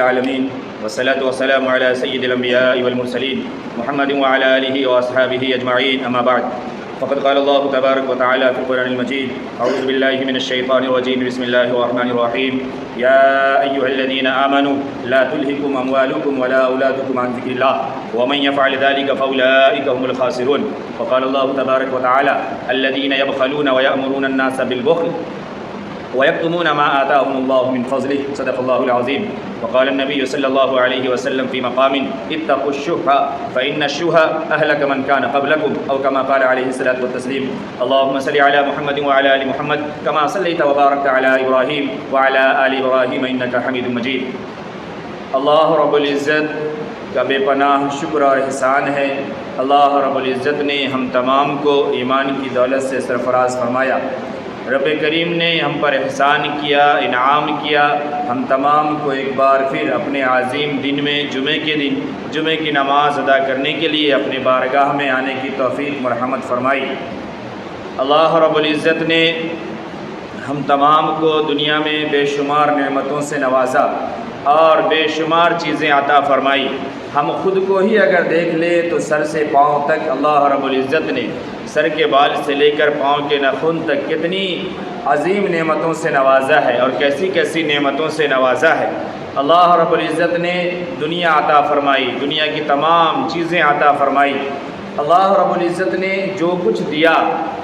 العالمين والصلاة والسلام على سيد الأنبياء والمرسلين محمد وعلى آله وأصحابه أجمعين أما بعد فقد قال الله تبارك وتعالى في القرآن المجيد أعوذ بالله من الشيطان الرجيم بسم الله الرحمن الرحيم يا أيها الذين آمنوا لا تلهكم أموالكم ولا أولادكم عن ذكر الله ومن يفعل ذلك فأولئك هم الخاسرون وقال الله تبارك وتعالى الذين يبخلون ويأمرون الناس بالبخل ويكتمون ما آتاهم الله من فضله صدق الله العظيم وقال النبي صلى الله عليه وسلم في مقام اتقوا الشح فإن الشح أهلك من كان قبلكم أو كما قال عليه الصلاة والتسليم اللهم صل على محمد وعلى آل محمد كما صليت وباركت على إبراهيم وعلى آل إبراهيم إنك حميد مجيد. اللہ رب العزت کا بے پناہ شکر اور احسان ہے. اللہ رب العزت نے ہم تمام کو ایمان کی دولت سے سرفراز فرمایا. رب کریم نے ہم پر احسان کیا، انعام کیا. ہم تمام کو ایک بار پھر اپنے عظیم دن میں جمعہ کے دن جمعہ کی نماز ادا کرنے کے لیے اپنے بارگاہ میں آنے کی توفیق مرحمت فرمائی. اللہ رب العزت نے ہم تمام کو دنیا میں بے شمار نعمتوں سے نوازا اور بے شمار چیزیں عطا فرمائی. ہم خود کو ہی اگر دیکھ لیں تو سر سے پاؤں تک اللہ رب العزت نے سر کے بال سے لے کر پاؤں کے ناخن تک کتنی عظیم نعمتوں سے نوازا ہے اور کیسی کیسی نعمتوں سے نوازا ہے. اللہ رب العزت نے دنیا عطا فرمائی، دنیا کی تمام چیزیں عطا فرمائی. اللہ رب العزت نے جو کچھ دیا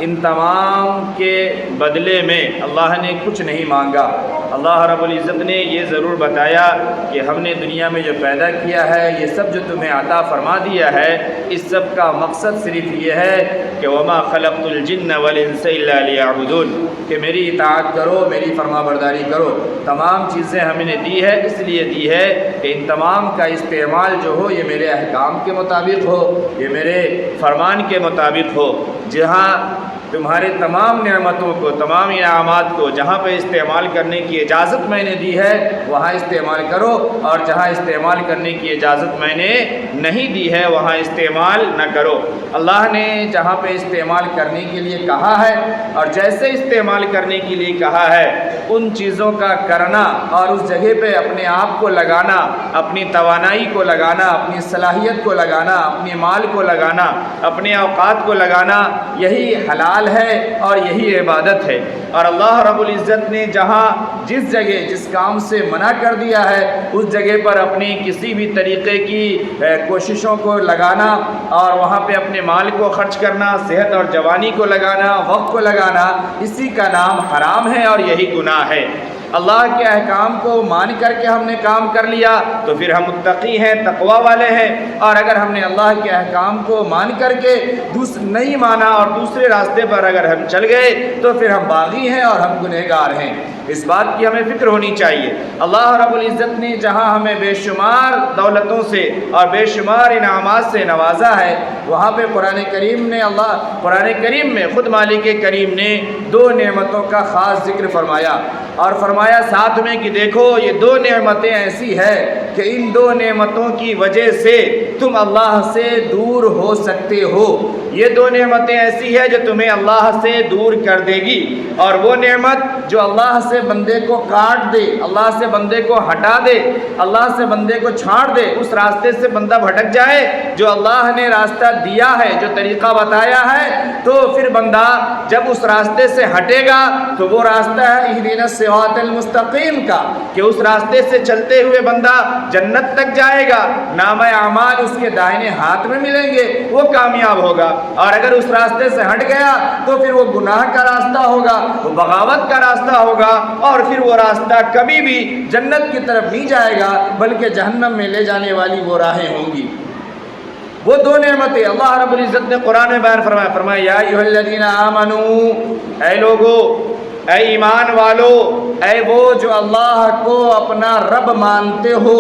ان تمام کے بدلے میں اللہ نے کچھ نہیں مانگا. اللہ رب العزت نے یہ ضرور بتایا کہ ہم نے دنیا میں جو پیدا کیا ہے، یہ سب جو تمہیں عطا فرما دیا ہے، اس سب کا مقصد صرف یہ ہے کہ وما خلقت الجن والانس الا لیعبدون، کہ میری اطاعت کرو، میری فرما برداری کرو. تمام چیزیں ہم نے دی ہے اس لیے دی ہے کہ ان تمام کا استعمال جو ہو یہ میرے احکام کے مطابق ہو، یہ میرے فرمان کے مطابق ہو. جہاں تمہارے تمام نعمتوں کو، تمام انعامات کو جہاں پہ استعمال کرنے کی اجازت میں نے دی ہے وہاں استعمال کرو، اور جہاں استعمال کرنے کی اجازت میں نے نہیں دی ہے وہاں استعمال نہ کرو. اللہ نے جہاں پہ استعمال کرنے کے لیے کہا ہے اور جیسے استعمال کرنے کے لیے کہا ہے ان چیزوں کا کرنا اور اس جگہ پہ اپنے آپ کو لگانا، اپنی توانائی کو لگانا، اپنی صلاحیت کو لگانا، اپنے مال کو لگانا، اپنے اوقات کو لگانا، یہی حلال ہے اور یہی عبادت ہے. اور اللہ رب العزت نے جہاں جس جگہ جس کام سے منع کر دیا ہے اس جگہ پر اپنی کسی بھی طریقے کی کوششوں کو لگانا اور وہاں پہ اپنے مال کو خرچ کرنا، صحت اور جوانی کو لگانا، وقت کو لگانا، اسی کا نام حرام ہے اور یہی گناہ ہے. اللہ کے احکام کو مان کر کے ہم نے کام کر لیا تو پھر ہم متقی ہیں، تقوی والے ہیں. اور اگر ہم نے اللہ کے احکام کو مان کر کے نہیں مانا اور دوسرے راستے پر اگر ہم چل گئے تو پھر ہم باغی ہیں اور ہم گنہگار ہیں. اس بات کی ہمیں فکر ہونی چاہیے. اللہ رب العزت نے جہاں ہمیں بے شمار دولتوں سے اور بے شمار انعامات سے نوازا ہے وہاں پہ قرآن کریم میں خود مالک کریم نے دو نعمتوں کا خاص ذکر فرمایا اور فرمایا ساتھ میں کہ دیکھو یہ دو نعمتیں ایسی ہے کہ ان دو نعمتوں کی وجہ سے تم اللہ سے دور ہو سکتے ہو. یہ دو نعمتیں ایسی ہے جو تمہیں اللہ سے دور کر دے گی. اور وہ نعمت جو اللہ سے بندے کو کاٹ دے، اللہ سے بندے کو ہٹا دے، اللہ سے بندے کو چھاڑ دے، اس راستے سے بندہ بھٹک جائے جو اللہ نے راستہ دیا ہے، جو طریقہ بتایا ہے، تو پھر بندہ جب اس راستے سے ہٹے گا تو وہ راستہ ہے اہدنا الصراط المستقیم کا، کہ اس راستے سے چلتے ہوئے بندہ جنت تک جائے گا، نامہ اعمال اس کے دائنے ہاتھ میں ملیں گے، وہ کامیاب ہوگا. اور اگر اس راستے سے ہٹ گیا تو پھر وہ گناہ کا راستہ ہوگا، وہ بغاوت کا راستہ ہوگا، اور پھر وہ راستہ کبھی بھی جنت کی طرف نہیں جائے گا بلکہ جہنم میں لے جانے والی وہ راہیں ہوں گی. وہ دو نعمتیں اللہ رب العزت نے قرآن میں بیان فرمایا یا ایھا الذین آمنو، اے لوگو، اے ایمان والو، اے وہ جو اللہ کو اپنا رب مانتے ہو،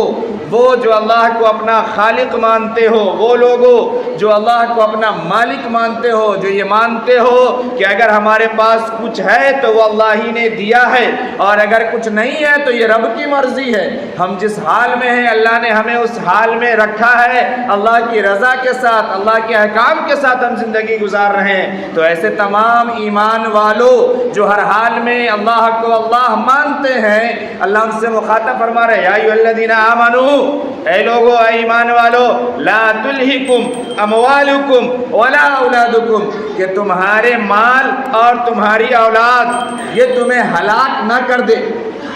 وہ جو اللہ کو اپنا خالق مانتے ہو، وہ لوگوں جو اللہ کو اپنا مالک مانتے ہو، جو یہ مانتے ہو کہ اگر ہمارے پاس کچھ ہے تو وہ اللہ ہی نے دیا ہے، اور اگر کچھ نہیں ہے تو یہ رب کی مرضی ہے، ہم جس حال میں ہیں اللہ نے ہمیں اس حال میں رکھا ہے، اللہ کی رضا کے ساتھ، اللہ کے احکام کے ساتھ ہم زندگی گزار رہے ہیں۔ تو ایسے تمام ایمان والوں جو ہر حال میں اللہ کو اللہ مانتے ہیں، اللہ ان سے مخاطب فرما رہے ہیں، یا ایھا الذین آمنوا، اے لوگو، اے ایمان والو، لا تلہکم اموالکم ولا اولادکم، کہ تمہارے مال اور تمہاری اولاد یہ تمہیں ہلاک نہ کر دے۔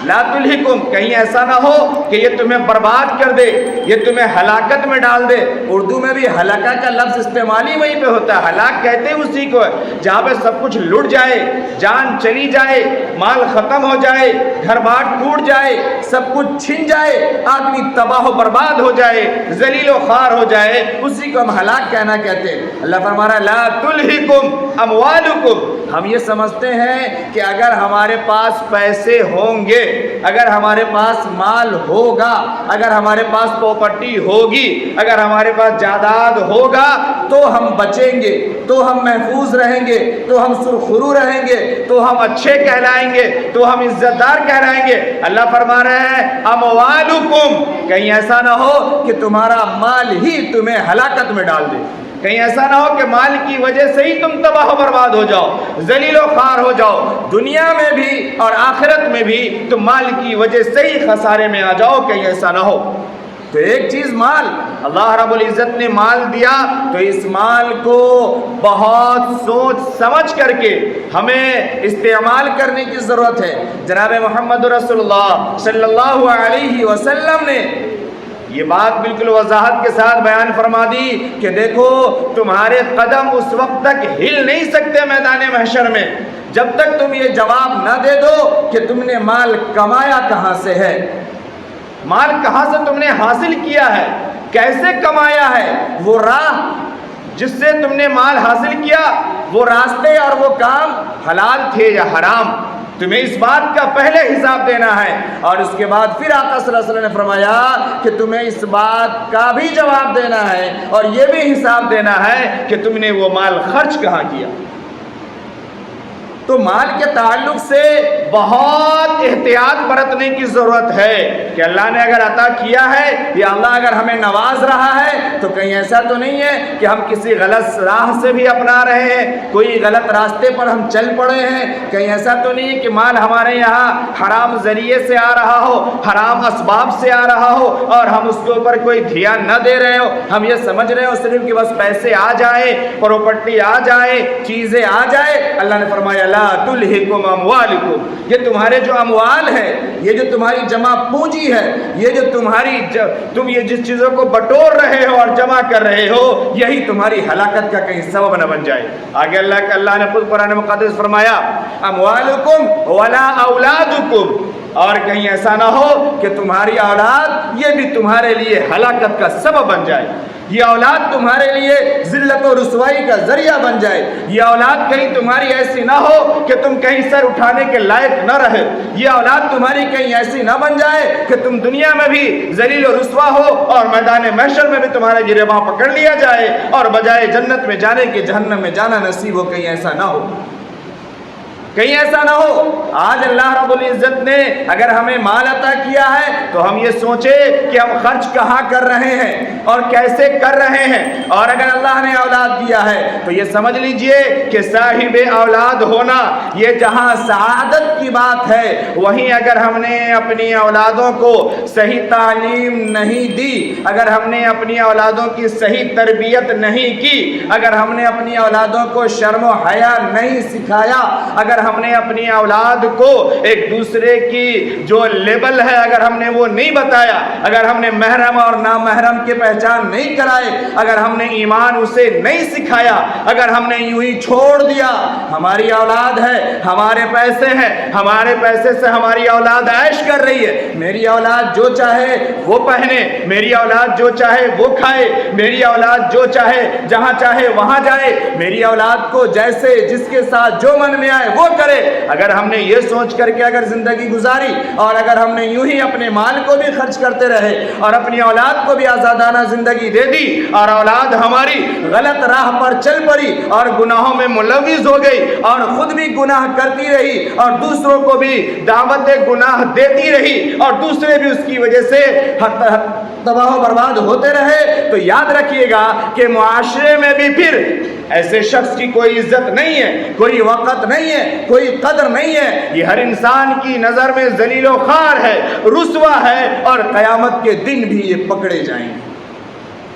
لا تلہکم، کہیں ایسا نہ ہو کہ یہ تمہیں برباد کر دے، یہ تمہیں ہلاکت میں ڈال دے۔ اردو میں بھی ہلاکہ کا لفظ استعمال ہی وہیں پہ ہوتا ہے، ہلاک کہتے ہیں اسی کو، جہاں پہ سب کچھ لٹ جائے، جان چلی جائے، مال ختم ہو جائے، گھر بار ٹوٹ جائے، سب کچھ چھن جائے، آدمی تباہ و برباد ہو جائے، ذلیل و خوار ہو جائے، اسی کو ہم ہلاک کہنا کہتے ہیں۔ اللہ فرما رہا ہے لا تلہکم اموالکم، ہم یہ سمجھتے ہیں کہ اگر ہمارے پاس پیسے ہوں گے، اگر ہمارے پاس مال ہوگا، اگر ہمارے پاس پراپرٹی ہوگی، اگر ہمارے پاس جائیداد ہوگا تو ہم بچیں گے، تو ہم محفوظ رہیں گے، تو ہم سرخرو رہیں گے، تو ہم اچھے کہلائیں گے، تو ہم عزت دار کہلائیں گے۔ اللہ فرما رہے ہیں اموالکم، کہیں ایسا نہ ہو کہ تمہارا مال ہی تمہیں ہلاکت میں ڈال دے، کہیں ایسا نہ ہو کہ مال کی وجہ سے ہی تم تباہ و برباد ہو جاؤ، ذلیل و خوار ہو جاؤ، دنیا میں بھی اور آخرت میں بھی تم مال کی وجہ سے ہی خسارے میں آ جاؤ، کہیں ایسا نہ ہو۔ تو ایک چیز مال، اللہ رب العزت نے مال دیا تو اس مال کو بہت سوچ سمجھ کر کے ہمیں استعمال کرنے کی ضرورت ہے۔ جناب محمد رسول اللہ صلی اللہ علیہ وسلم نے یہ بات بالکل وضاحت کے ساتھ بیان فرما دی کہ دیکھو، تمہارے قدم اس وقت تک ہل نہیں سکتے میدان محشر میں جب تک تم یہ جواب نہ دے دو کہ تم نے مال کمایا کہاں سے ہے، مال کہاں سے تم نے حاصل کیا ہے، کیسے کمایا ہے، وہ راہ جس سے تم نے مال حاصل کیا، وہ راستے اور وہ کام حلال تھے یا حرام، تمہیں اس بات کا پہلے حساب دینا ہے۔ اور اس کے بعد پھر آقا صلی اللہ علیہ وسلم نے فرمایا کہ تمہیں اس بات کا بھی جواب دینا ہے اور یہ بھی حساب دینا ہے کہ تم نے وہ مال خرچ کہاں کیا۔ تو مال کے تعلق سے بہت احتیاط برتنے کی ضرورت ہے کہ اللہ نے اگر عطا کیا ہے یا اللہ اگر ہمیں نواز رہا ہے تو کہیں ایسا تو نہیں ہے کہ ہم کسی غلط راہ سے بھی اپنا رہے ہیں، کوئی غلط راستے پر ہم چل پڑے ہیں، کہیں ایسا تو نہیں ہے کہ مال ہمارے یہاں حرام ذریعے سے آ رہا ہو، حرام اسباب سے آ رہا ہو اور ہم اس کے اوپر کوئی دھیان نہ دے رہے ہو، ہم یہ سمجھ رہے ہو صرف کہ بس پیسے آ جائیں، پراپرٹی آ جائے، چیزیں آ جائے۔ اللہ نے فرمایا لا تلہکم اموالکم، یہ تمہارے جو اموال ہے، یہ جو تمہاری جمع پونجی ہے، یہ جو تم یہ جس چیزوں کو بٹور رہے ہو اور جمع کر رہے ہو، یہی تمہاری ہلاکت کا کہیں سبب نہ بن جائے۔ آگے اللہ نے خود قرآن مقدس فرمایا اموالکم ولا اولادکم، اور کہیں ایسا نہ ہو کہ تمہاری اولاد یہ بھی تمہارے لیے ہلاکت کا سبب بن جائے، یہ اولاد تمہارے لیے ذلت و رسوائی کا ذریعہ بن جائے، یہ اولاد کہیں تمہاری ایسی نہ ہو کہ تم کہیں سر اٹھانے کے لائق نہ رہے، یہ اولاد تمہاری کہیں ایسی نہ بن جائے کہ تم دنیا میں بھی ذلیل و رسوا ہو اور میدان محشر میں بھی تمہارا گریباں پکڑ لیا جائے اور بجائے جنت میں جانے کے جہنم میں جانا نصیب ہو، کہیں ایسا نہ ہو، کہیں ایسا نہ ہو۔ آج اللہ رب العزت نے اگر ہمیں مال عطا کیا ہے تو ہم یہ سوچے کہ ہم خرچ کہاں کر رہے ہیں اور کیسے کر رہے ہیں، اور اگر اللہ نے اولاد دیا ہے تو یہ سمجھ لیجئے کہ صاحب اولاد ہونا یہ جہاں سعادت کی بات ہے، وہیں اگر ہم نے اپنی اولادوں کو صحیح تعلیم نہیں دی، اگر ہم نے اپنی اولادوں کی صحیح تربیت نہیں کی، اگر ہم نے اپنی اولادوں کو شرم و حیا نہیں سکھایا، اگر ہم نے اپنی اولاد کو ایک دوسرے کی جو لیبل ہے اگر ہم نے وہ نہیں بتایا، اگر ہم نے محرم اور نامحرم کی پہچان نہیں کرائے، اگر ہم نے ایمان اسے نہیں سکھایا، اگر ہم نے یوں ہی چھوڑ دیا، ہماری اولاد ہے، ہمارے پیسے ہیں، ہمارے پیسے سے ہماری اولاد عیش کر رہی ہے، میری اولاد جو چاہے وہ پہنے، میری اولاد جو چاہے وہ کھائے، میری اولاد جو چاہے جہاں چاہے وہاں جائے، میری اولاد کو جیسے جس کے ساتھ جو من میں آئے وہ کرے. اگر ہم نے یہ سوچ کر کے اگر زندگی گزاری اور اگر ہم نے یوں ہی اپنے مال کو بھی خرچ کرتے رہے اور اپنی اولاد کو بھی آزادانہ زندگی دے دی اور اولاد ہماری غلط راہ پر چل پڑی اور گناہوں میں ملوث ہو گئی اور خود بھی گناہ کرتی رہی اور دوسروں کو بھی دعوت گناہ دیتی رہی اور دوسرے بھی اس کی وجہ سے تباہ و برباد ہوتے رہے، تو یاد رکھیے گا کہ معاشرے میں بھی پھر ایسے شخص کی کوئی عزت نہیں ہے، کوئی وقت نہیں ہے، کوئی قدر نہیں ہے. یہ ہر انسان کی نظر میں ذلیل و خوار ہے، رسوا ہے اور قیامت کے دن بھی یہ پکڑے جائیں گے.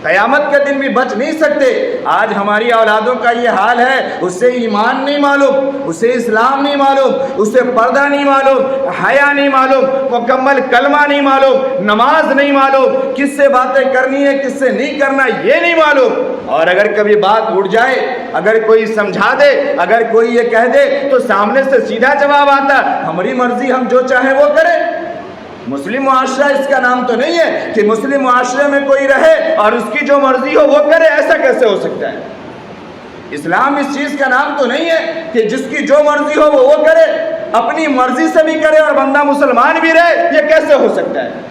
قیامت کے دن بھی بچ نہیں سکتے. آج ہماری اولادوں کا یہ حال ہے، اسے ایمان نہیں معلوم، اسے اسلام نہیں معلوم، اسے پردہ نہیں معلوم، حیا نہیں معلوم، مکمل کلمہ نہیں معلوم، نماز نہیں معلوم، کس سے باتیں کرنی ہے کس سے نہیں کرنا یہ نہیں معلوم. اور اگر کبھی بات اٹھ جائے، اگر کوئی سمجھا دے، اگر کوئی یہ کہہ دے تو سامنے سے سیدھا جواب آتا ہماری مرضی، ہم جو چاہیں وہ کریں. مسلم معاشرہ اس کا نام تو نہیں ہے کہ مسلم معاشرے میں کوئی رہے اور اس کی جو مرضی ہو وہ کرے. ایسا کیسے ہو سکتا ہے؟ اسلام اس چیز کا نام تو نہیں ہے کہ جس کی جو مرضی ہو وہ کرے، اپنی مرضی سے بھی کرے اور بندہ مسلمان بھی رہے. یہ کیسے ہو سکتا ہے؟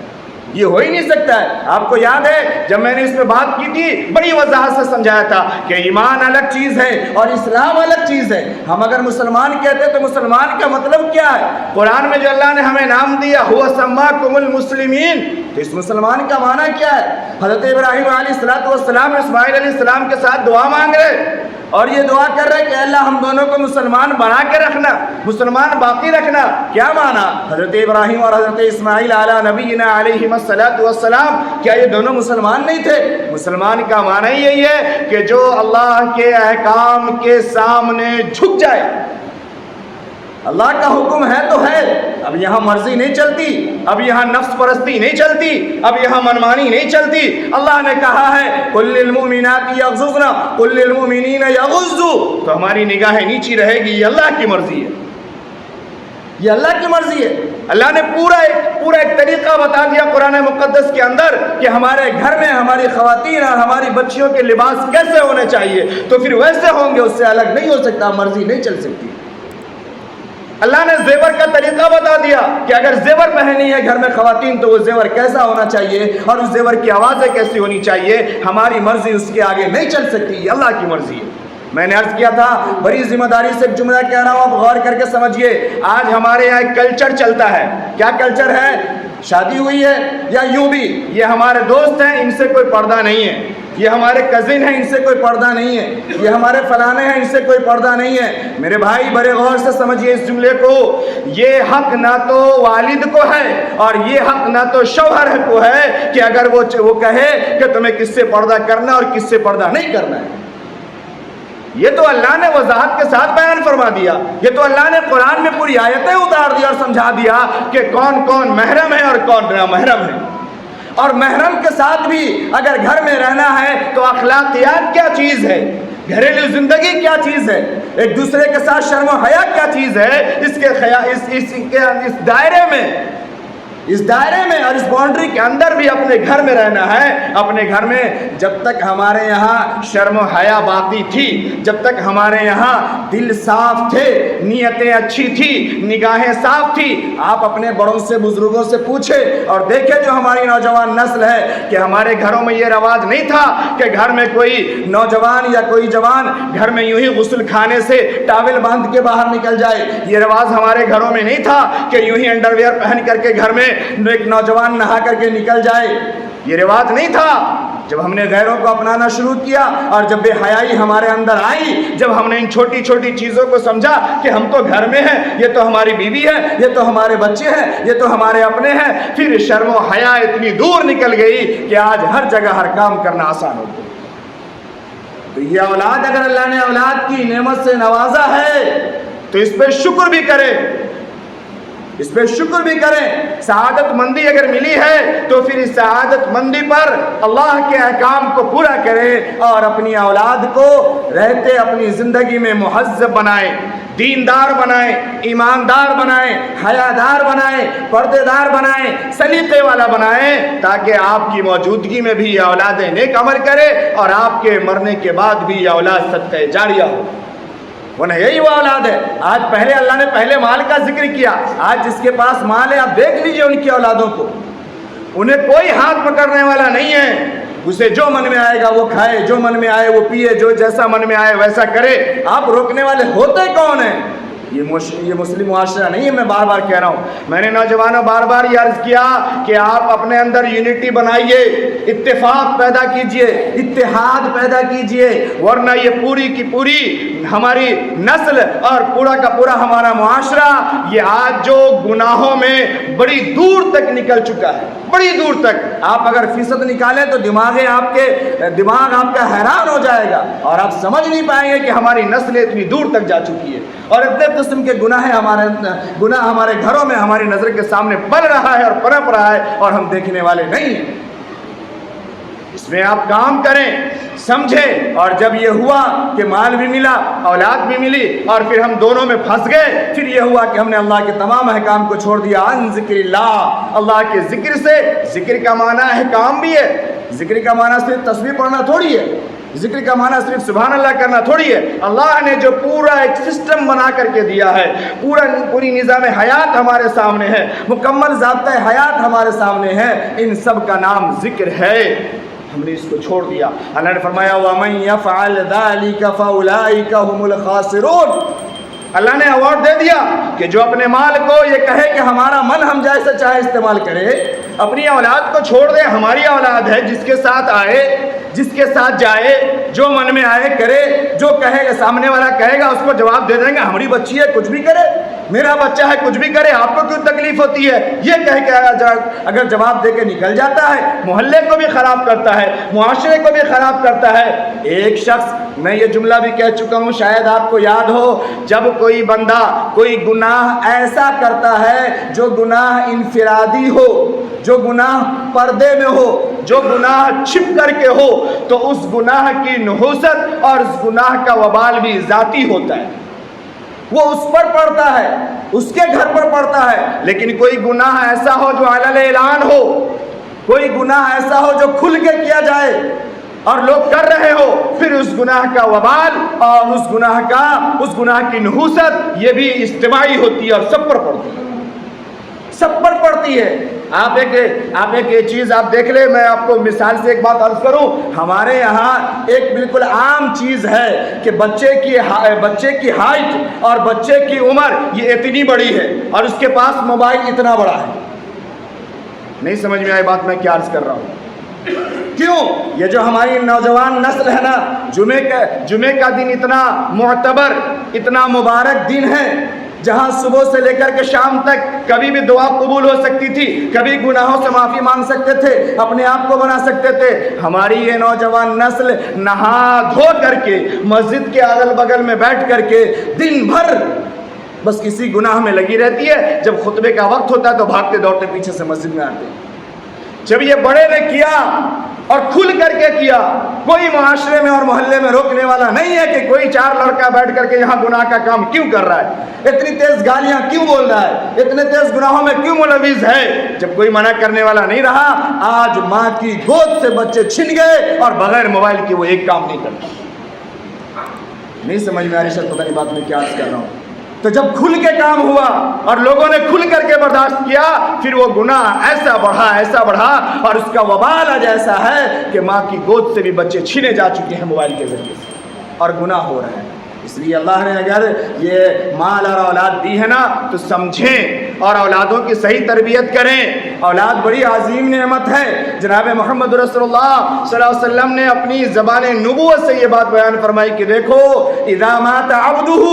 یہ ہو ہی نہیں سکتا ہے. آپ کو یاد ہے جب میں نے اس پہ بات کی تھی بڑی وضاحت سے سمجھایا تھا کہ ایمان الگ چیز ہے اور اسلام الگ چیز ہے. ہم اگر مسلمان کہتے ہیں تو مسلمان کا مطلب کیا ہے؟ قرآن میں جو اللہ نے ہمیں نام دیا ہوا سماکم المسلمین، تو اس مسلمان کا معنی کیا ہے؟ حضرت ابراہیم علیہ السلام اسماعیل علیہ السلام کے ساتھ دعا مانگ رہے اور یہ دعا کر رہے کہ اللہ ہم دونوں کو مسلمان بنا کے رکھنا، مسلمان باقی رکھنا. کیا معنی؟ حضرت ابراہیم اور حضرت اسماعیل علی نبینا علیہ السلام کیا یہ دونوں مسلمان نہیں تھے؟ مسلمان کا معنی یہی ہے کہ جو اللہ کے احکام کے سامنے جھک جائے. اللہ کا حکم ہے تو ہے، اب یہاں مرضی نہیں چلتی، اب یہاں نفس پرستی نہیں چلتی، اب یہاں منمانی نہیں چلتی. اللہ نے کہا ہے قل للمؤمنات یغضضن قل للمؤمنین یغضوا، تو ہماری نگاہیں نیچی رہے گی. یہ اللہ کی مرضی ہے، یہ اللہ کی مرضی ہے. اللہ نے پورا ایک طریقہ بتا دیا قرآن مقدس کے اندر کہ ہمارے گھر میں ہماری خواتین اور ہماری بچیوں کے لباس کیسے ہونے چاہیے، تو پھر ویسے ہوں گے، اس سے الگ نہیں ہو سکتا، مرضی نہیں چل سکتی. اللہ نے زیور کا طریقہ بتا دیا کہ اگر زیور پہنی ہے گھر میں خواتین تو وہ زیور کیسا ہونا چاہیے اور اس زیور کی آوازیں کیسی ہونی چاہیے. ہماری مرضی اس کے آگے نہیں چل سکتی، یہ اللہ کی مرضی ہے. میں نے عرض کیا تھا بڑی ذمہ داری سے ایک جملہ کہہ رہا ہوں، آپ غور کر کے سمجھیے. آج ہمارے یہاں ایک کلچر چلتا ہے. کیا کلچر ہے؟ شادی ہوئی ہے یا یوں بھی یہ ہمارے دوست ہیں ان سے کوئی پردہ نہیں ہے، یہ ہمارے کزن ہیں ان سے کوئی پردہ نہیں ہے، یہ ہمارے فلانے ہیں ان سے کوئی پردہ نہیں ہے. میرے بھائی بڑے غور سے سمجھیے اس جملے کو. یہ حق نہ تو والد کو ہے اور یہ حق نہ تو شوہر کو ہے کہ اگر وہ کہے کہ تمہیں کس سے پردہ کرنا اور کس سے پردہ نہیں کرنا ہے. یہ تو اللہ نے وضاحت کے ساتھ بیان فرما دیا. یہ تو اللہ نے قرآن میں پوری آیتیں اتار دی اور سمجھا دیا کہ کون کون محرم ہے اور کون نامحرم ہے. اور محرم کے ساتھ بھی اگر گھر میں رہنا ہے تو اخلاقیات کیا چیز ہے، گھریلو زندگی کیا چیز ہے، ایک دوسرے کے ساتھ شرم و حیا کیا چیز ہے، اس دائرے میں اور اس باؤنڈری کے اندر بھی اپنے گھر میں رہنا ہے. اپنے گھر میں جب تک ہمارے یہاں شرم و حیا باقی تھی، جب تک ہمارے یہاں دل صاف تھے، نیتیں اچھی تھی، نگاہیں صاف تھی. آپ اپنے بڑوں سے بزرگوں سے پوچھے اور دیکھے جو ہماری نوجوان نسل ہے کہ ہمارے گھروں میں یہ رواج نہیں تھا کہ گھر میں کوئی نوجوان یا کوئی جوان گھر میں یوں ہی غسل کھانے سے ٹاول باندھ کے باہر نکل جائے. یہ رواج ہمارے گھروں میں نہیں تھا کہ یوں ہی انڈر ویئر پہن کر کے گھر میں ایک نوجوان نہا کر کے نکل جائے. یہ رواج نہیں تھا. جب ہم نے غیروں کو اپنانا شروع کیا اور جب بے حیائی ہمارے اندر آئی، جب ہم نے ان چھوٹی چھوٹی چیزوں کو سمجھا کہ ہم تو گھر میں ہیں، یہ تو ہماری بیوی ہے، یہ تو ہمارے بچے ہیں، یہ تو ہمارے اپنے ہیں، پھر شرم و حیا اتنی دور نکل گئی کہ آج ہر جگہ ہر کام کرنا آسان ہو گیا. تو یہ اولاد اگر اللہ نے اولاد کی نعمت سے نوازا ہے تو اس پہ شکر بھی کرے، اس پہ شکر بھی کریں. سعادت مندی اگر ملی ہے تو پھر اس سعادت مندی پر اللہ کے احکام کو پورا کریں اور اپنی اولاد کو رہتے اپنی زندگی میں مہذب بنائیں، دیندار بنائیں، ایماندار بنائیں، حیادار بنائیں، پردے دار بنائیں، سلیقے والا بنائیں، تاکہ آپ کی موجودگی میں بھی یہ اولادیں نیک عمل کرے اور آپ کے مرنے کے بعد بھی یہ اولاد صدقہ جاریہ ہو. ورنہ یہی وہ اولاد ہے. آج پہلے اللہ نے پہلے مال کا ذکر کیا. آج جس کے پاس مال ہے آپ دیکھ لیجئے ان کی اولادوں کو, انہیں کوئی ہاتھ پکڑنے والا نہیں ہے. اسے جو من میں آئے گا وہ کھائے, جو من میں آئے وہ پیے, جو جیسا من میں آئے ویسا کرے. آپ روکنے والے ہوتے کون ہیں؟ یہ مسلم معاشرہ نہیں ہے. میں بار بار کہہ رہا ہوں, میں نے نوجوانوں بار بار یہ عرض کیا کہ آپ اپنے اندر یونٹی بنائیے, اتفاق پیدا کیجئے, اتحاد پیدا کیجئے, ورنہ یہ پوری کی پوری ہماری نسل اور پورا کا پورا ہمارا معاشرہ یہ آج جو گناہوں میں بڑی دور تک نکل چکا ہے, بڑی دور تک. آپ اگر فیصد نکالیں تو دماغ آپ کا حیران ہو جائے گا, اور آپ سمجھ نہیں پائیں گے کہ ہماری نسل اتنی دور تک جا چکی ہے, اور اتنے قسم کے گناہ ہمارے گھروں میں ہماری نظر کے سامنے پل رہا ہے اور پنپ رہا ہے, اور ہم دیکھنے والے نہیں ہیں. اس میں آپ کام کریں, سمجھیں. اور جب یہ ہوا کہ مال بھی ملا, اولاد بھی ملی, اور پھر ہم دونوں میں پھنس گئے, پھر یہ ہوا کہ ہم نے اللہ کے تمام احکام کو چھوڑ دیا. عن ذکر اللہ, اللہ کے ذکر سے. ذکر کا معنی احکام بھی ہے. ذکر کا معنی صرف تسبیح پڑھنا تھوڑی ہے. ذکر کا معنی صرف سبحان اللہ کرنا تھوڑی ہے. اللہ نے جو پورا ایک سسٹم بنا کر کے دیا ہے, پوری نظام حیات ہمارے سامنے ہے, مکمل ضابطۂ حیات ہمارے سامنے ہے, ان سب کا نام ذکر ہے. ہم نے اس کو چھوڑ دیا. اللہ نے فرمایا وَمَن يَفْعَلْ ذَلِكَ فَأُولَٰئِكَ هُمُ الْخَاسِرُونَ. اللہ نے ایوارڈ دے دیا کہ جو اپنے مال کو یہ کہے کہ ہمارا من ہم جیسے چاہے استعمال کرے, اپنی اولاد کو چھوڑ دے. ہماری اولاد ہے, جس کے ساتھ آئے, جس کے ساتھ جائے, جو من میں آئے کرے, جو کہے گا سامنے والا کہے گا اس کو جواب دے دیں گے. ہماری بچی ہے کچھ بھی کرے, میرا بچہ ہے کچھ بھی کرے, آپ کو کیوں تکلیف ہوتی ہے, یہ کہہ کے اگر جواب دے کے نکل جاتا ہے, محلے کو بھی خراب کرتا ہے, معاشرے کو بھی خراب کرتا ہے. ایک شخص, میں یہ جملہ بھی کہہ چکا ہوں, شاید آپ کو یاد ہو, جب کوئی بندہ کوئی گناہ ایسا کرتا ہے جو گناہ انفرادی ہو, جو گناہ پردے میں ہو, جو گناہ چھپ کر کے ہو, تو اس گناہ کی نحوست اور اس گناہ کا وبال بھی ذاتی ہوتا ہے. وہ اس پر پڑتا ہے, اس کے گھر پر پڑتا ہے. لیکن کوئی گناہ ایسا ہو جو علل اعلان ہو, کوئی گناہ ایسا ہو جو کھل کے کیا جائے اور لوگ کر رہے ہو, پھر اس گناہ کا وبال اور اس گناہ کی نحوست یہ بھی اجتماعی ہوتی ہے اور سب پر پڑتی ہے, سب پر پڑتی ہے. آپ ایک چیز آپ دیکھ لیں. میں آپ کو مثال سے ایک بات عرض کروں. ہمارے یہاں ایک بالکل عام چیز ہے کہ بچے کی ہائٹ اور بچے کی عمر یہ اتنی بڑی ہے اور اس کے پاس موبائل اتنا بڑا ہے. نہیں سمجھ میں آئی بات میں کیا عرض کر رہا ہوں؟ کیوں؟ یہ جو ہماری نوجوان نسل ہے نا, جمعے کا دن اتنا معتبر, اتنا مبارک دن ہے, جہاں صبح سے لے کر کے شام تک کبھی بھی دعا قبول ہو سکتی تھی, کبھی گناہوں سے معافی مانگ سکتے تھے, اپنے آپ کو بنا سکتے تھے. ہماری یہ نوجوان نسل نہا دھو کر کے مسجد کے اگل بغل میں بیٹھ کر کے دن بھر بس کسی گناہ میں لگی رہتی ہے. جب خطبے کا وقت ہوتا ہے تو بھاگتے دوڑتے پیچھے سے مسجد میں آتے. جب یہ بڑے نے کیا اور کھل کر کے کیا, کوئی معاشرے میں اور محلے میں روکنے والا نہیں ہے کہ کوئی 4 لڑکا بیٹھ کر کے یہاں گناہ کا کام کیوں کر رہا ہے, اتنی تیز گالیاں کیوں بول رہا ہے, اتنے تیز گناہوں میں کیوں ملوث ہے. جب کوئی منع کرنے والا نہیں رہا, آج ماں کی گود سے بچے چھن گئے اور بغیر موبائل کے وہ ایک کام نہیں کرتا. نہیں سمجھ میں آ رہی, شاید پتہ نہیں بات میں کیا عرض کر رہا ہوں. تو جب کھل کے کام ہوا اور لوگوں نے کھل کر کے برداشت کیا, پھر وہ گناہ ایسا بڑھا اور اس کا وبال آج ایسا ہے کہ ماں کی گود سے بھی بچے چھینے جا چکے ہیں موبائل کے ذریعے سے, اور گناہ ہو رہا ہے. اس لیے اللہ نے اگر یہ مال اور اولاد دی ہے نا تو سمجھیں اور اولادوں کی صحیح تربیت کریں. اولاد بڑی عظیم نعمت ہے. جناب محمد رسول اللہ صلی اللہ علیہ وسلم نے اپنی زبان نبوت سے یہ بات بیان فرمائی کہ دیکھو, اذا مات عبدہ,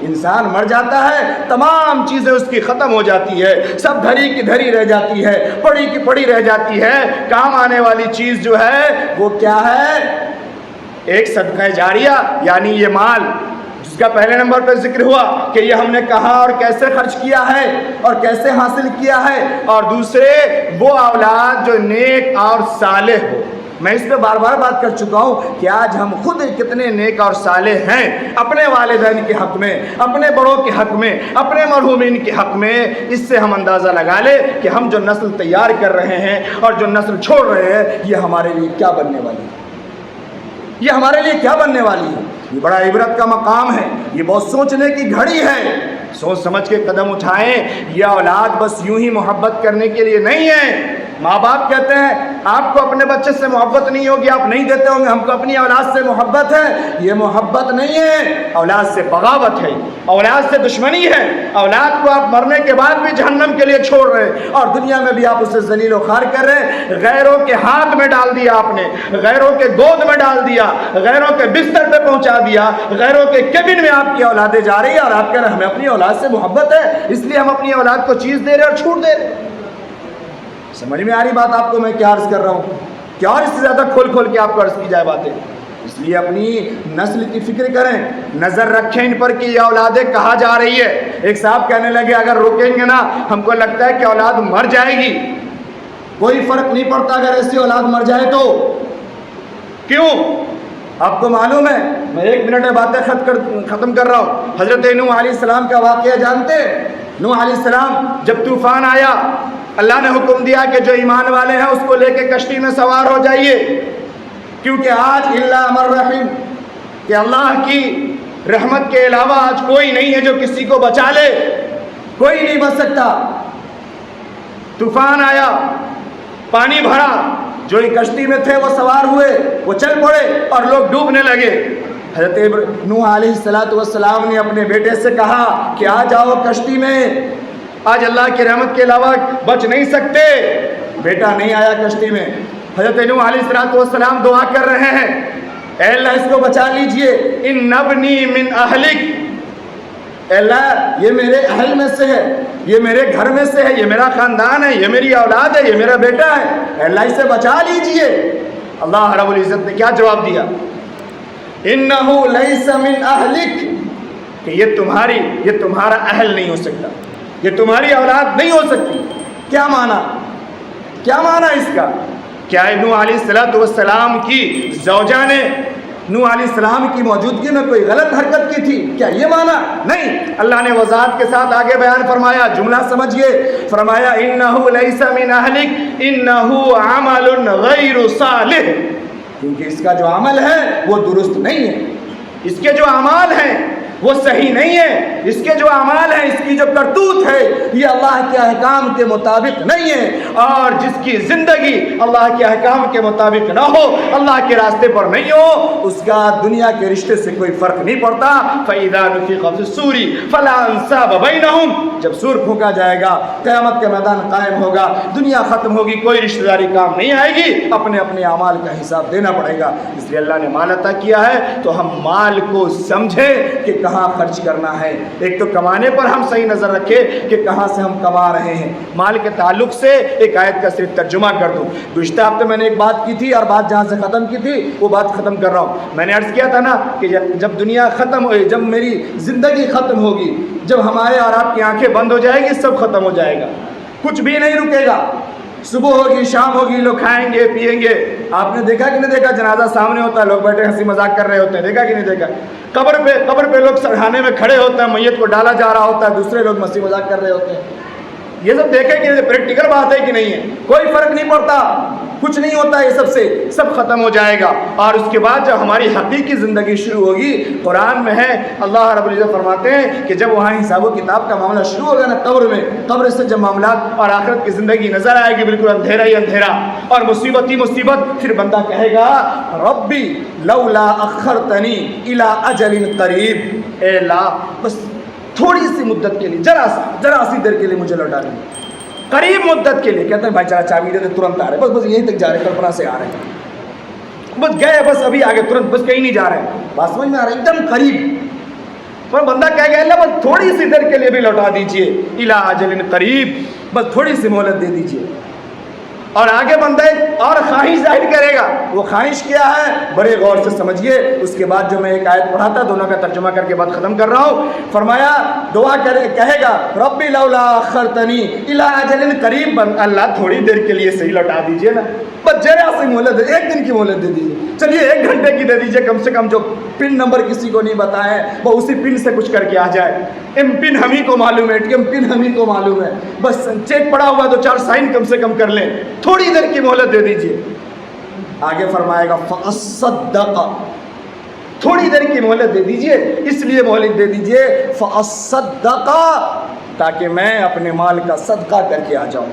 انسان مر جاتا ہے تمام چیزیں اس کی ختم ہو جاتی ہے, سب دھری کی دھری رہ جاتی ہے, پڑی کی پڑی رہ جاتی ہے. کام آنے والی چیز جو ہے وہ کیا ہے؟ ایک صدقہ جاریہ, یعنی یہ مال جس کا پہلے نمبر پر ذکر ہوا کہ یہ ہم نے کہاں اور کیسے خرچ کیا ہے اور کیسے حاصل کیا ہے, اور دوسرے وہ اولاد جو نیک اور صالح ہو. میں اس پہ بار بار بات کر چکا ہوں کہ آج ہم خود کتنے نیک اور صالح ہیں اپنے والدین کے حق میں, اپنے بڑوں کے حق میں, اپنے مرحومین کے حق میں. اس سے ہم اندازہ لگا لیں کہ ہم جو نسل تیار کر رہے ہیں اور جو نسل چھوڑ رہے ہیں یہ ہمارے لیے کیا بننے والی ہے, یہ ہمارے لیے کیا بننے والی ہے. یہ بڑا عبرت کا مقام ہے، یہ بہت سوچنے کی گھڑی ہے. سوچ سمجھ کے قدم اٹھائیں. یہ اولاد بس یوں ہی محبت کرنے کے لیے نہیں ہے. ماں باپ کہتے ہیں آپ کو اپنے بچے سے محبت نہیں ہوگی، آپ نہیں دیتے ہوں گے، ہم کو اپنی اولاد سے محبت ہے. یہ محبت نہیں ہے، اولاد سے بغاوت ہے، اولاد سے دشمنی ہے. اولاد کو آپ مرنے کے بعد بھی جہنم کے لیے چھوڑ رہے ہیں اور دنیا میں بھی آپ اسے ذلیل و خوار کر رہے ہیں. غیروں کے ہاتھ میں ڈال دیا آپ نے، غیروں کے گود میں ڈال دیا، غیروں کے بستر پہ پہنچا دیا، غیروں کے کیبن میں آپ کی اولادیں جا رہی ہیں اور آپ کہہ رہے ہیں ہمیں اپنی اولاد سے محبت ہے اس لیے ہم اپنی اولاد کو چیز دے رہے اور چھوٹ دے رہے. سمجھ میں آ رہی بات آپ کو میں کیا عرض کر رہا ہوں؟ کیا اور اس سے زیادہ کھول کھول کے آپ کو عرض کی جائے باتیں؟ اس لیے اپنی نسل کی فکر کریں، نظر رکھیں ان پر کہ یہ اولادیں کہاں جا رہی ہے. ایک صاحب کہنے لگے اگر رکیں گے نا ہم کو لگتا ہے کہ اولاد مر جائے گی. کوئی فرق نہیں پڑتا اگر ایسی اولاد مر جائے تو. کیوں؟ آپ کو معلوم ہے، میں 1 منٹ میں باتیں ختم کر رہا ہوں. حضرت نوح علیہ السلام کا واقعہ جانتے؟ نوح علیہ السلام جب طوفان آیا اللہ نے حکم دیا کہ جو ایمان والے ہیں اس کو لے کے کشتی میں سوار ہو جائیے، کیونکہ آج الا من رحم، کہ اللہ کی رحمت کے علاوہ آج کوئی نہیں ہے جو کسی کو بچا لے، کوئی نہیں بچ سکتا. طوفان آیا، پانی بھرا، جو ایک کشتی میں تھے وہ سوار ہوئے، وہ چل پڑے اور لوگ ڈوبنے لگے. حضرت نوح علیہ السلام نے اپنے بیٹے سے کہا کہ آ جاؤ کشتی میں، آج اللہ کی رحمت کے علاوہ بچ نہیں سکتے. بیٹا نہیں آیا کشتی میں. حضرت نوح علیہ السلام دعا کر رہے ہیں اے اللہ اس کو بچا لیجئے. ان ابنی من اہلک، اے اللہ یہ میرے اہل میں سے ہے، یہ میرے گھر میں سے ہے، یہ میرا خاندان ہے، یہ میری اولاد ہے، یہ میرا بیٹا ہے، اے اللہ اسے بچا لیجئے. اللہ رب العزت نے کیا جواب دیا؟ انہ لیس من اہلک، کہ یہ تمہارا اہل نہیں ہو سکتا، یہ تمہاری اولاد نہیں ہو سکتی. کیا معنی اس کا؟ کیا نوح علیہ السلام کی زوجہ نے نوح علیہ السلام کی موجودگی میں کوئی غلط حرکت کی تھی؟ کیا یہ معنی؟ نہیں. اللہ نے وضاحت کے ساتھ آگے بیان فرمایا، جملہ سمجھئے، فرمایا انہ لیس من اہلک انہ عمل غیر صالح، کیونکہ اس کا جو عمل ہے وہ درست نہیں ہے، اس کے جو اعمال ہیں وہ صحیح نہیں ہے، اس کے جو اعمال ہیں، اس کی جو کرتوت ہے یہ اللہ کے احکام کے مطابق نہیں ہے. اور جس کی زندگی اللہ کے احکام کے مطابق نہ ہو، اللہ کے راستے پر نہیں ہو، اس کا دنیا کے رشتے سے کوئی فرق نہیں پڑتا. فَإِذَا نُفِخَ فِي الصُّورِ فَلَا أَنْسَابَ بَيْنَهُمْ، جب سور پھونکا جائے گا، قیامت کا میدان قائم ہوگا، دنیا ختم ہوگی، کوئی رشتہ داری کام نہیں آئے گی، اپنے اپنے اعمال کا حساب دینا پڑے گا. اس لیے اللہ نے مال عطا کیا ہے تو ہم مال کو سمجھیں کہ کہاں خرچ کرنا ہے. ایک تو کمانے پر ہم صحیح نظر رکھیں کہ کہاں سے ہم کما رہے ہیں. مال کے تعلق سے ایک آیت کا صرف ترجمہ کر دوں. گزشتہ ہفتے میں نے ایک بات کی تھی اور بات جہاں سے ختم کی تھی وہ بات ختم کر رہا ہوں. میں نے عرض کیا تھا نا کہ جب دنیا ختم ہوئی، جب میری زندگی ختم ہوگی، جب ہمارے اور آپ کی آنکھیں بند ہو جائے گی، سب ختم ہو جائے گا، کچھ بھی نہیں رکے گا. صبح ہوگی، شام ہوگی، لوگ کھائیں گے پیئیں گے. آپ نے دیکھا کہ نہیں دیکھا؟ جنازہ سامنے ہوتا ہے، لوگ بیٹھے ہنسی مذاق کر رہے ہوتے ہیں، دیکھا کہ نہیں دیکھا؟ قبر پہ لوگ سرحانے میں کھڑے ہوتے ہیں، میت کو ڈالا جا رہا ہوتا ہے، دوسرے لوگ ہنسی مذاق کر رہے ہوتے ہیں. یہ سب دیکھیں کہ پریکٹیکل بات ہے کہ نہیں ہے؟ کوئی فرق نہیں پڑتا، کچھ نہیں ہوتا، یہ سب سے سب ختم ہو جائے گا. اور اس کے بعد جب ہماری حقیقی زندگی شروع ہوگی، قرآن میں ہے، اللہ رب العزت فرماتے ہیں کہ جب وہاں حساب و کتاب کا معاملہ شروع ہوگا نا قبر میں، قبر سے جب معاملات اور آخرت کی زندگی نظر آئے گی، بالکل اندھیرا ہی اندھیرا اور مصیبت ہی مصیبت. پھر بندہ کہے گا ربی لولا اخرتنی الی اجل قریب، اے اللہ بس تھوڑی سی مدت کے لیے، ذرا سی دیر کے لیے مجھے لوٹا دیں، قریب مدت کے لیے. کہتے ہیں بھائی چلا چابی دے دے، ترنت آ رہے، بس یہیں تک جا رہے، کلپنا سے آ رہے ہیں، بس گئے، بس ابھی آگے ترنت، بس کہیں نہیں جا رہے ہیں. بات سمجھ میں آ رہا ہے؟ ایک دم قریب. پر بندہ کہے گا اللہ بس تھوڑی سی دیر کے لیے بھی لوٹا دیجئے، الی اجل قریب، بس تھوڑی سی مہلت دے دیجئے. اور آگے بندہ ایک اور خواہش ظاہر کرے گا. وہ خواہش کیا ہے؟ بڑے غور سے سمجھیے. اس کے بعد جو میں ایک آیت پڑھا تھا، دونوں کا ترجمہ کر کے بات ختم کر رہا ہوں. فرمایا دعا کہے گا ربی لولا اخرتنی الی اجل قریب، اللہ تھوڑی دیر کے لیے صحیح لوٹا دیجئے نا، بس ذرا سی مہلت، 1 دن کی مہلت دے دیجئے، چلیے 1 گھنٹے کی دے دیجئے، کم سے کم جو پن نمبر کسی کو نہیں بتائے وہ اسی پن سے کچھ کر کے آ جائے. ایم پن ہم ہی کو معلوم ہے، ٹی ایم پن ہم ہی کو معلوم ہے، بس چیک پڑا ہوا تو 4 سائن کم سے کم کر لیں، تھوڑی دیر کی مہلت دے دیجئے. آگے فرمائے گا فَأَصَّدَّقَ، تھوڑی دیر کی مہلت دے دیجئے، اس لیے مہلت دے دیجئے فَأَصَّدَّقَ، تاکہ میں اپنے مال کا صدقہ کر کے آ جاؤں۔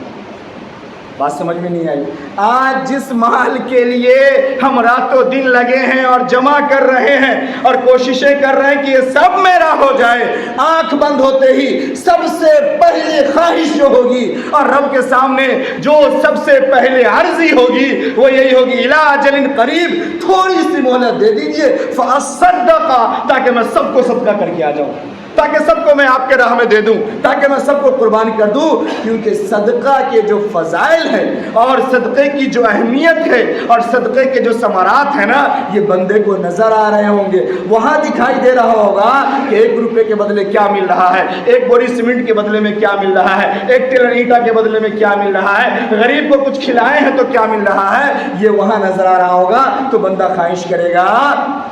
بات سمجھ میں نہیں آئی؟ آج جس مال کے لیے ہم راتوں دن لگے ہیں اور جمع کر رہے ہیں اور کوششیں کر رہے ہیں کہ یہ سب میرا ہو جائے، آنکھ بند ہوتے ہی سب سے پہلے خواہش جو ہوگی اور رب کے سامنے جو سب سے پہلے عرضی ہوگی وہ یہی ہوگی الی اجل قریب، تھوڑی سی مہلت دے دیجئے فَأَصَّدَّقَ، تاکہ میں سب کو صدقہ کر کے آ جاؤں، تاکہ سب کو میں آپ کے راہ میں دے دوں، تاکہ میں سب کو قربان کر دوں۔ کیونکہ صدقہ کے جو فضائل ہیں اور صدقے کی جو اہمیت ہے اور صدقے کے جو ثمرات ہیں نا، یہ بندے کو نظر آ رہے ہوں گے۔ وہاں دکھائی دے رہا ہوگا کہ 1 روپے کے بدلے کیا مل رہا ہے، 1 بوری سیمنٹ کے بدلے میں کیا مل رہا ہے، 1 ٹیلر اینٹا کے بدلے میں کیا مل رہا ہے، غریب کو کچھ کھلائے ہیں تو کیا مل رہا ہے، یہ وہاں نظر آ رہا ہوگا۔ تو بندہ خواہش کرے گا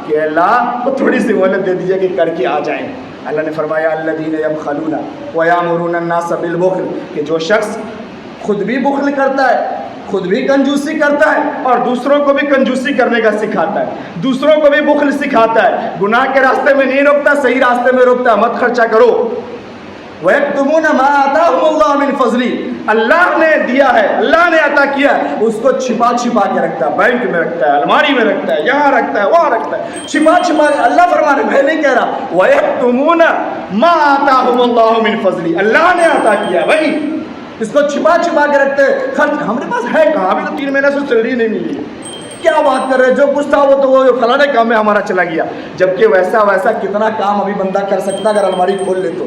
کہ اللہ کو تھوڑی سی مہلت دے دیجیے کہ کر کے آ جائیں۔ اللہ نے فرمایا الذین یبخلون ویامرون الناس بالبخل، کہ جو شخص خود بھی بخل کرتا ہے، خود بھی کنجوسی کرتا ہے اور دوسروں کو بھی کنجوسی کرنے کا سکھاتا ہے، دوسروں کو بھی بخل سکھاتا ہے، گناہ کے راستے میں نہیں روکتا، صحیح راستے میں روکتا ہے، مت خرچہ کرو۔ وَيَكْتُمُونَ مَا آتَاهُمُ اللَّهُ مِنْ فَضْلِهِ، اللہ نے دیا ہے، اللہ نے عطا کیا ہے، اس کو چھپا چھپا کے رکھتا ہے، بینک میں رکھتا ہے، الماری میں رکھتا ہے، یہاں رکھتا ہے، وہاں رکھتا ہے، چھپا چھپا کے۔ اللہ فرما رہے، میں نہیں کہہ رہا، وَيَكْتُمُونَ مَا آتَاهُمُ اللَّهُ مِنْ فَضْلِهِ، اللہ نے عطا کیا وہی، اس کو چھپا چھپا کے رکھتے ہیں۔ خرچ ہمارے پاس ہے کہاں، ابھی تو 3 مہینے سے سیلری نہیں ملی ہے، کیا بات کر رہے ہیں، جو کچھ تھا وہ تو وہ فلانے کام میں ہمارا چلا گیا، جبکہ ویسا کتنا کام ابھی بندہ کر سکتا اگر الماری کھول لے تو۔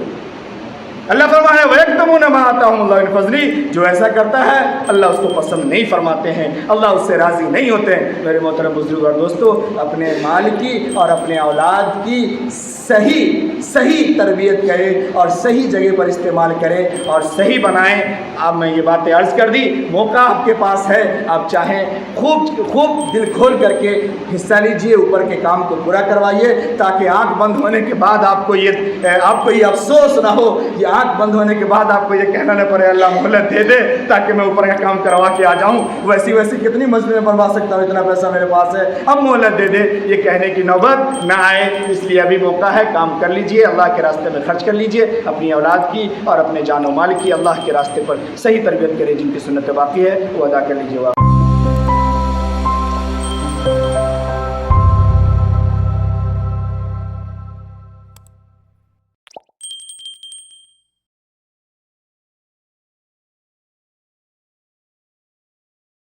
اللہ فرمایا وَيَكْتُمُونَ مَا آتَاهُمُ اللَّهُ مِنْ فَضْلِهِ، جو ایسا کرتا ہے اللہ اس کو پسند نہیں فرماتے ہیں، اللہ اس سے راضی نہیں ہوتے ہیں۔ میرے محترم بزرگ اور دوستو، اپنے مال کی اور اپنے اولاد کی صحیح تربیت کریں اور صحیح جگہ پر استعمال کریں اور صحیح بنائیں۔ اب میں یہ باتیں عرض کر دی، موقع آپ کے پاس ہے، آپ چاہیں خوب دل کھول کر کے حصہ لیجئے، اوپر کے کام کو پورا کروائیے، تاکہ آنکھ بند ہونے کے بعد آپ کو یہ افسوس نہ ہو، یہ آنکھ بند ہونے کے بعد آپ کو یہ کہنا نہ پڑے اللہ مہلت دے دے تاکہ میں اوپر کا کام کروا کے آ جاؤں، ویسی کتنی مسجدیں بنوا سکتا ہوں، اتنا پیسہ میرے پاس ہے، اب مہلت دے دے، یہ کہنے کی نوبت نہ آئے۔ اس لیے ابھی موقع ہے، کام کر لیجئے، اللہ کے راستے میں خرچ کر لیجئے، اپنی اولاد کی اور اپنے جان و مال کی اللہ کے راستے پر صحیح تربیت کرے، جن کی سنت باقی ہے وہ ادا کر لیجئے۔